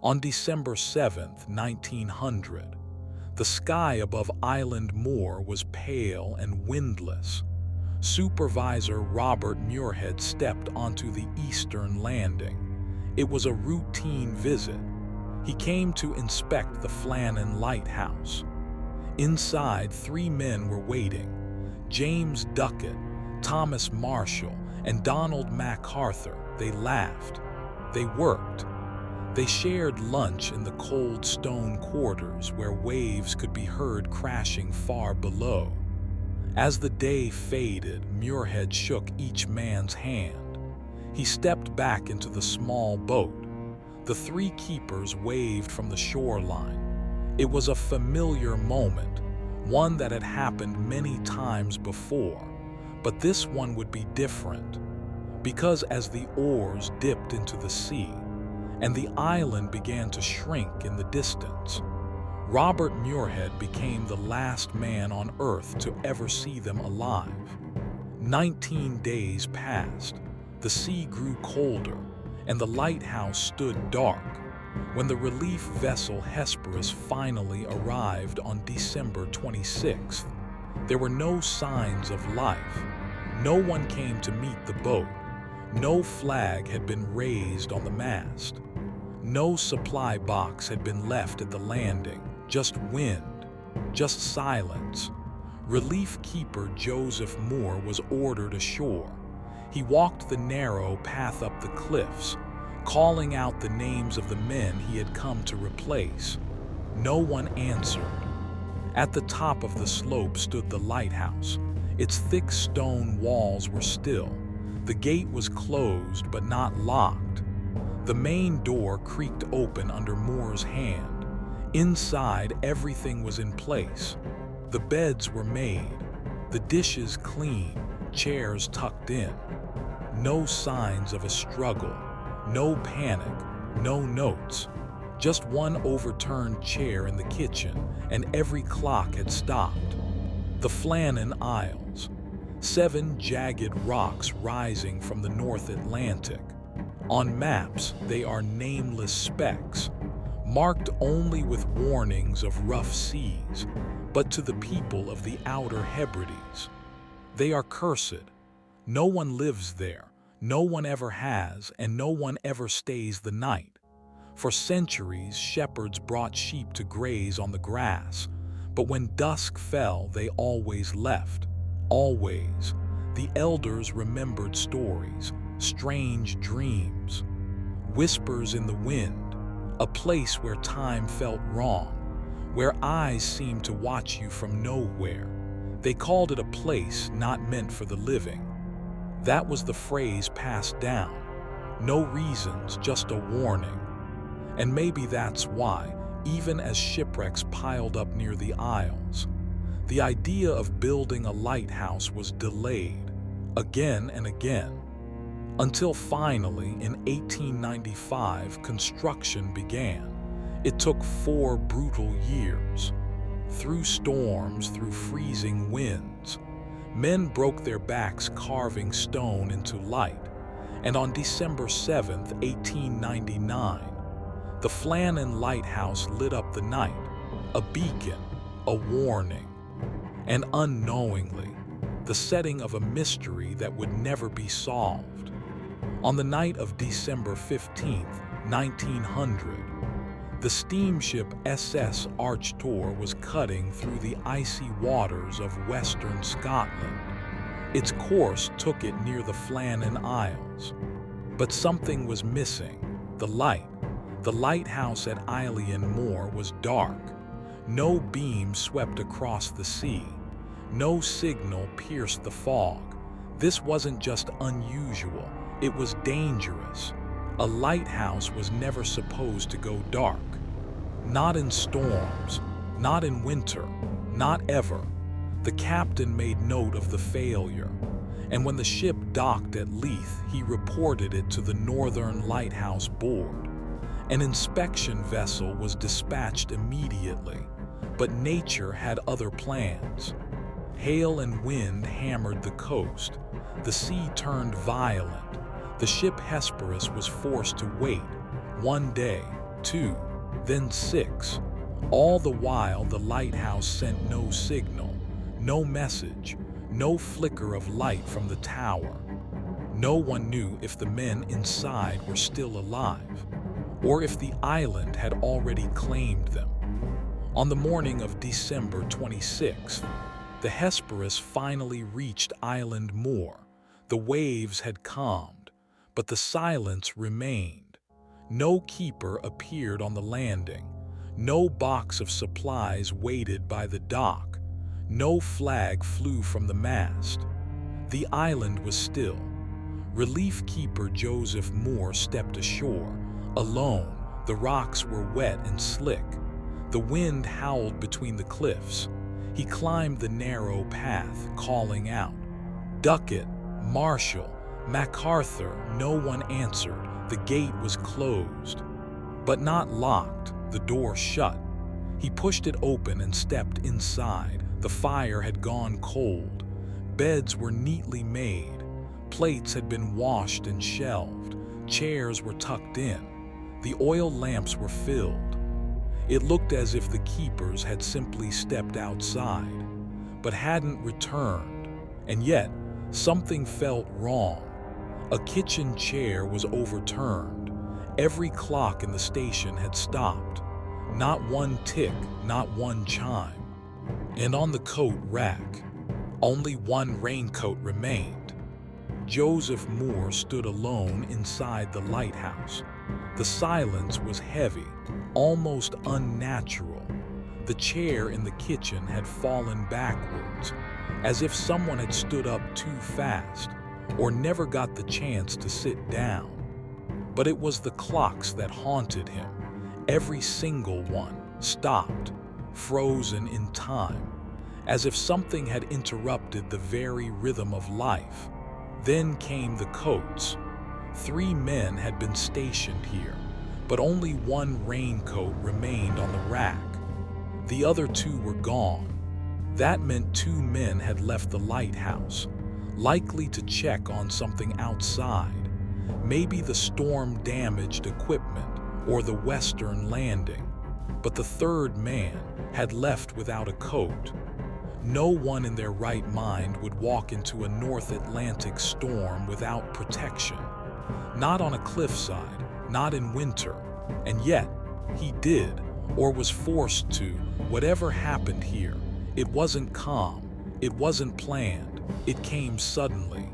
On December 7, 1900, the sky above Island Moor was pale and windless. Supervisor Robert Muirhead stepped onto the eastern landing. It was a routine visit. He came to inspect the Flannan Lighthouse. Inside, 3 men were waiting: James Duckett, Thomas Marshall, and Donald MacArthur. They laughed. They worked. They shared lunch in the cold stone quarters where waves could be heard crashing far below. As the day faded, Muirhead shook each man's hand. He stepped back into the small boat. The 3 keepers waved from the shoreline. It was a familiar moment, one that had happened many times before, but this one would be different, because as the oars dipped into the sea and the island began to shrink in the distance, Robert Muirhead became the last man on Earth to ever see them alive. 19 days passed. The sea grew colder, and the lighthouse stood dark. When the relief vessel Hesperus finally arrived on December 26th, there were no signs of life. No one came to meet the boat. No flag had been raised on the mast. No supply box had been left at the landing. Just wind, just silence. Relief keeper Joseph Moore was ordered ashore. He walked the narrow path up the cliffs, calling out the names of the men he had come to replace. No one answered. At the top of the slope stood the lighthouse. Its thick stone walls were still. The gate was closed but not locked. The main door creaked open under Moore's hand. Inside, everything was in place. The beds were made, the dishes clean, chairs tucked in. No signs of a struggle, no panic, no notes. Just one overturned chair in the kitchen, and every clock had stopped. The Flannan Isles, 7 jagged rocks rising from the North Atlantic. On maps, they are nameless specks, marked only with warnings of rough seas, but to the people of the Outer Hebrides, they are cursed. No one lives there, no one ever has, and no one ever stays the night. For centuries, shepherds brought sheep to graze on the grass, but when dusk fell, they always left. Always. The elders remembered stories, strange dreams, whispers in the wind, a place where time felt wrong, where eyes seemed to watch you from nowhere. They called it a place not meant for the living. That was the phrase passed down. No reasons, just a warning. And maybe that's why, even as shipwrecks piled up near the Isles, the idea of building a lighthouse was delayed again and again, until finally in 1895 construction began. It took 4 brutal years. Through storms, through freezing winds, men broke their backs carving stone into light, and on December 7, 1899, the Flannan Lighthouse lit up the night, a beacon, a warning, and unknowingly, the setting of a mystery that would never be solved. On the night of December 15, 1900, the steamship SS Archtor was cutting through the icy waters of western Scotland. Its course took it near the Flannan Isles. But something was missing: the light. The lighthouse at Island Moor was dark. No beam swept across the sea. No signal pierced the fog. This wasn't just unusual, it was dangerous. A lighthouse was never supposed to go dark. Not in storms, not in winter, not ever. The captain made note of the failure, and when the ship docked at Leith, he reported it to the Northern Lighthouse Board. An inspection vessel was dispatched immediately, but nature had other plans. Hail and wind hammered the coast. The sea turned violent. The ship Hesperus was forced to wait. One day, 2, then 6. All the while, the lighthouse sent no signal, no message, no flicker of light from the tower. No one knew if the men inside were still alive, or if the island had already claimed them. On the morning of December 26th, the Hesperus finally reached Island Moor. The waves had calmed, but the silence remained. No keeper appeared on the landing. No box of supplies waited by the dock. No flag flew from the mast. The island was still. Relief keeper Joseph Moore stepped ashore. Alone, the rocks were wet and slick. The wind howled between the cliffs. He climbed the narrow path, calling out, "Duckett, Marshall, MacArthur." No one answered. The gate was closed, but not locked. The door shut. He pushed it open and stepped inside. The fire had gone cold. Beds were neatly made. Plates had been washed and shelved. Chairs were tucked in. The oil lamps were filled. It looked as if the keepers had simply stepped outside, but hadn't returned. And yet, something felt wrong. A kitchen chair was overturned. Every clock in the station had stopped. Not one tick, not one chime. And on the coat rack, only one raincoat remained. Joseph Moore stood alone inside the lighthouse. The silence was heavy, almost unnatural. The chair in the kitchen had fallen backwards, as if someone had stood up too fast or never got the chance to sit down. But it was the clocks that haunted him. Every single one stopped, frozen in time, as if something had interrupted the very rhythm of life. Then came the coats. 3 men had been stationed here, but only one raincoat remained on the rack. The other 2 were gone. That meant 2 men had left the lighthouse, likely to check on something outside. Maybe the storm damaged equipment or the western landing. But the 3rd man had left without a coat. No one in their right mind would walk into a North Atlantic storm without protection. Not on a cliffside, not in winter. And yet, he did, or was forced to. Whatever happened here, it wasn't calm, it wasn't planned, it came suddenly.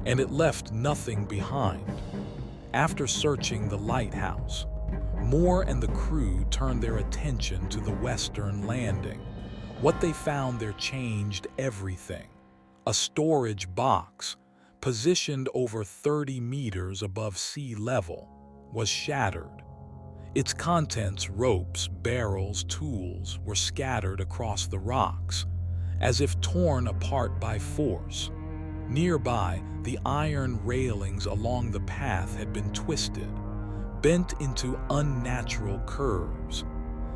And it left nothing behind. After searching the lighthouse, Moore and the crew turned their attention to the western landing. What they found there changed everything. A storage box, positioned over 30 meters above sea level, was shattered. Its contents, ropes, barrels, tools, were scattered across the rocks, as if torn apart by force. Nearby, the iron railings along the path had been twisted, bent into unnatural curves.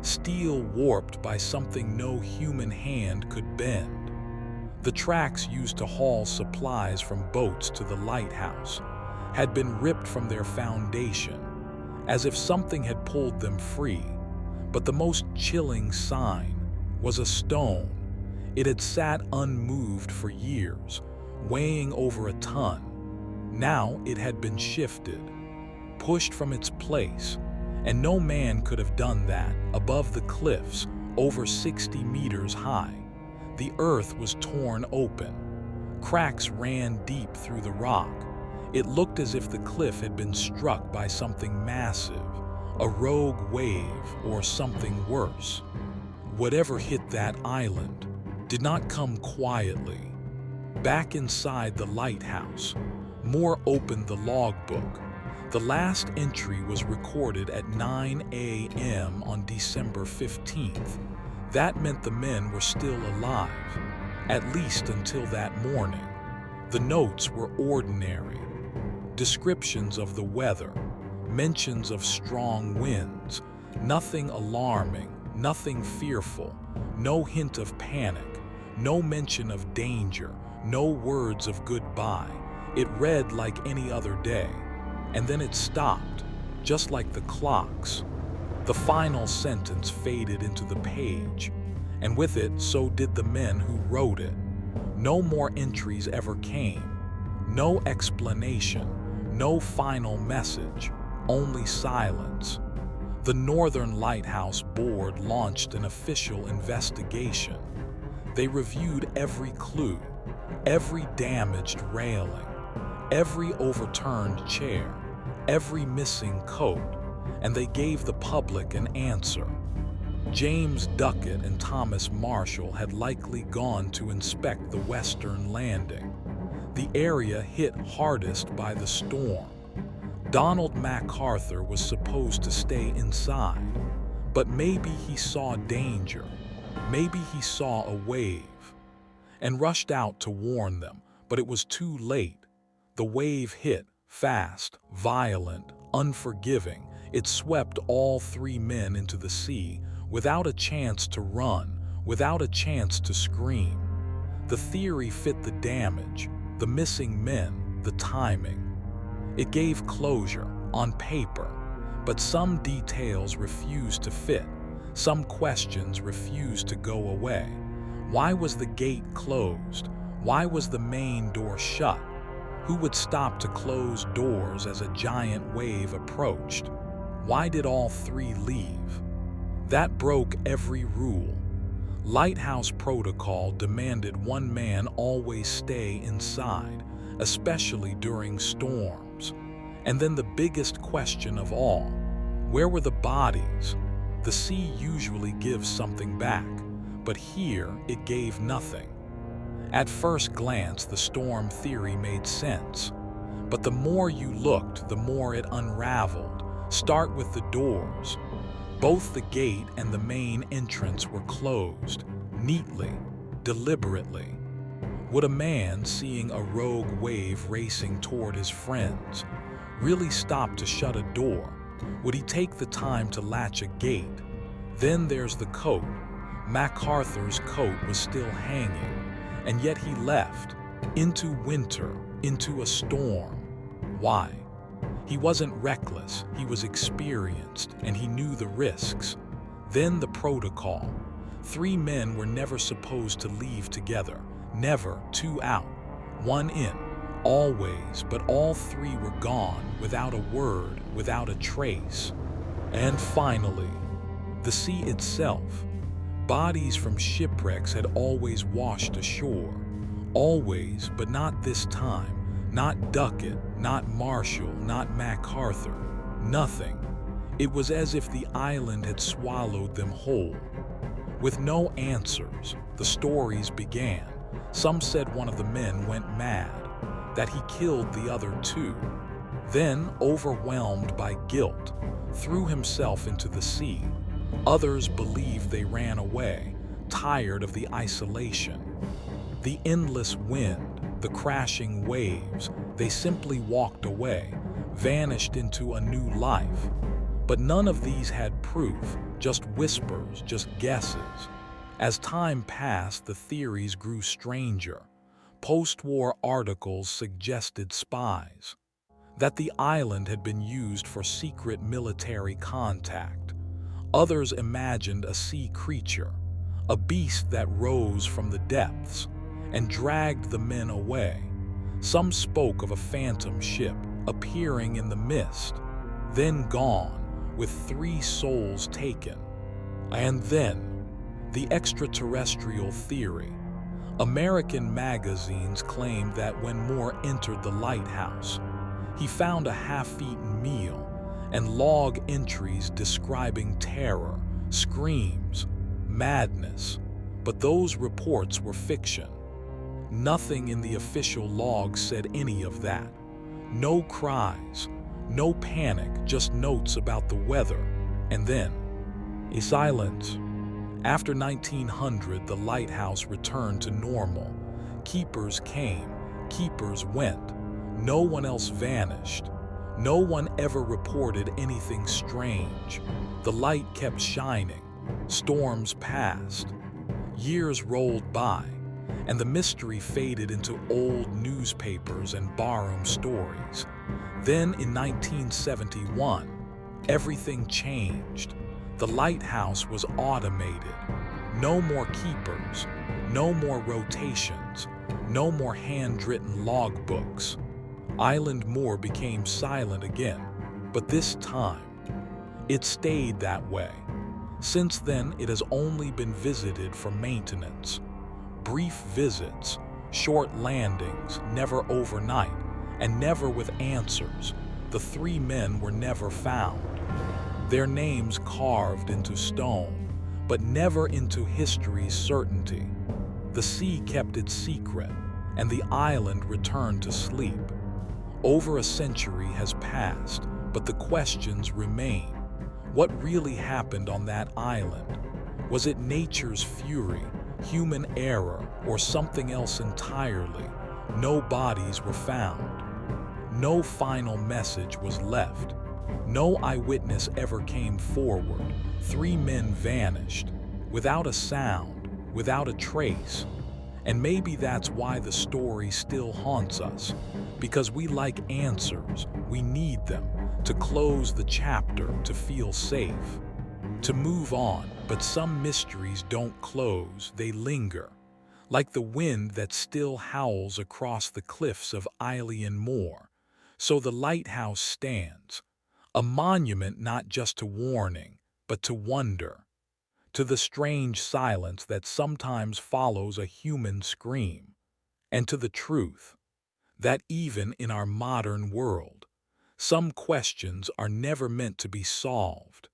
Steel warped by something no human hand could bend. The tracks used to haul supplies from boats to the lighthouse had been ripped from their foundation, as if something had pulled them free. But the most chilling sign was a stone. It had sat unmoved for years, weighing over a ton. Now it had been shifted, pushed from its place, and no man could have done that above the cliffs, over 60 meters high. The earth was torn open. Cracks ran deep through the rock. It looked as if the cliff had been struck by something massive, a rogue wave or something worse. Whatever hit that island did not come quietly. Back inside the lighthouse, Moore opened the logbook. The last entry was recorded at 9 a.m. on December 15th. That meant the men were still alive, at least until that morning. The notes were ordinary. Descriptions of the weather, mentions of strong winds, nothing alarming, nothing fearful, no hint of panic, no mention of danger, no words of goodbye. It read like any other day. And then it stopped, just like the clocks. The final sentence faded into the page, and with it, so did the men who wrote it. No more entries ever came. No explanation, no final message, only silence. The Northern Lighthouse Board launched an official investigation. They reviewed every clue, every damaged railing, every overturned chair, every missing coat, and they gave the public an answer. James Duckett and Thomas Marshall had likely gone to inspect the western landing, the area hit hardest by the storm. Donald MacArthur was supposed to stay inside, but maybe he saw danger, maybe he saw a wave, and rushed out to warn them, but it was too late. The wave hit, fast, violent, unforgiving. It swept all three men into the sea, without a chance to run, without a chance to scream. The theory fit the damage, the missing men, the timing. It gave closure, on paper, but some details refused to fit. Some questions refused to go away. Why was the gate closed? Why was the main door shut? Who would stop to close doors as a giant wave approached? Why did all three leave? That broke every rule. Lighthouse protocol demanded one man always stay inside, especially during storms. And then the biggest question of all, where were the bodies? The sea usually gives something back, but here it gave nothing. At first glance, the storm theory made sense, but the more you looked, the more it unraveled. Start with the doors. Both the gate and the main entrance were closed, neatly, deliberately. Would a man seeing a rogue wave racing toward his friends really stop to shut a door? Would he take the time to latch a gate? Then there's the coat. MacArthur's coat was still hanging, and yet he left, into winter, into a storm. Why? He wasn't reckless, he was experienced, and he knew the risks. Then the protocol. 3 men were never supposed to leave together, never, 2 out, 1 in, always, but all 3 were gone, without a word, without a trace. And finally, the sea itself. Bodies from shipwrecks had always washed ashore. Always, but not this time. Not Duckett, not Marshall, not MacArthur. Nothing. It was as if the island had swallowed them whole. With no answers, the stories began. Some said one of the men went mad, that he killed the other 2. Then, overwhelmed by guilt, threw himself into the sea. Others believed they ran away, tired of the isolation. The endless wind, the crashing waves, they simply walked away, vanished into a new life. But none of these had proof, just whispers, just guesses. As time passed, the theories grew stranger. Post-war articles suggested spies, that the island had been used for secret military contact. Others imagined a sea creature, a beast that rose from the depths and dragged the men away. Some spoke of a phantom ship appearing in the mist, then gone, with 3 souls taken. And then, the extraterrestrial theory. American magazines claimed that when Moore entered the lighthouse, he found a half-eaten meal and log entries describing terror, screams, madness. But those reports were fiction. Nothing in the official logs said any of that. No cries, no panic, just notes about the weather. And then, a silence. After 1900, the lighthouse returned to normal. Keepers came, keepers went. No one else vanished. No one ever reported anything strange. The light kept shining. Storms passed. Years rolled by, and the mystery faded into old newspapers and barroom stories. Then in 1971, everything changed. The lighthouse was automated. No more keepers, no more rotations, no more handwritten logbooks. Island Moor became silent again, but this time, it stayed that way. Since then, it has only been visited for maintenance. Brief visits, short landings, never overnight, and never with answers. The three men were never found. Their names carved into stone, but never into history's certainty. The sea kept its secret, and the island returned to sleep. Over a century has passed, but the questions remain. What really happened on that island? Was it nature's fury, human error, or something else entirely? No bodies were found. No final message was left. No eyewitness ever came forward. Three men vanished, without a sound, without a trace. And maybe that's why the story still haunts us, because we like answers, we need them, to close the chapter, to feel safe, to move on. But some mysteries don't close, they linger, like the wind that still howls across the cliffs of Island Moor. So the lighthouse stands, a monument not just to warning, but to wonder, to the strange silence that sometimes follows a human scream, and to the truth that even in our modern world, some questions are never meant to be solved.